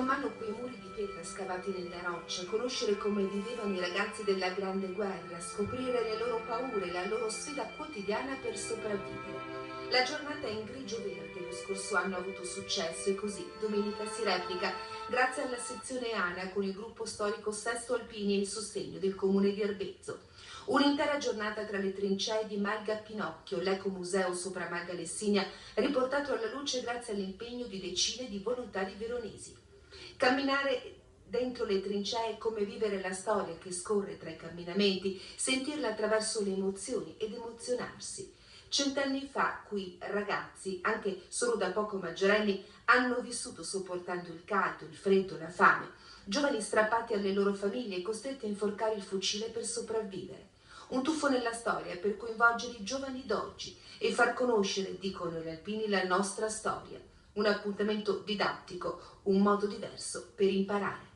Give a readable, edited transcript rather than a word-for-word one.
mano quei muri di pietra scavati nella roccia, conoscere come vivevano i ragazzi della Grande Guerra, scoprire le loro paure, la loro sfida quotidiana per sopravvivere. La giornata è in grigio-verde, lo scorso anno ha avuto successo e così domenica si replica grazie alla sezione ANA con il gruppo storico Sesto Alpini e il sostegno del comune di Arbezzо. Un'intera giornata tra le trincee di Malga Pinocchio, l'ecomuseo sopra Malga Lessinia, riportato alla luce grazie all'impegno di decine di volontari veronesi. Camminare dentro le trincee è come vivere la storia che scorre tra i camminamenti, sentirla attraverso le emozioni ed emozionarsi. 100 anni fa qui ragazzi, anche solo da poco maggiorenni, hanno vissuto sopportando il caldo, il freddo, la fame. Giovani strappati alle loro famiglie, costretti a inforcare il fucile per sopravvivere. Un tuffo nella storia per coinvolgere i giovani d'oggi e far conoscere, dicono gli alpini, la nostra storia. Un appuntamento didattico, un modo diverso per imparare.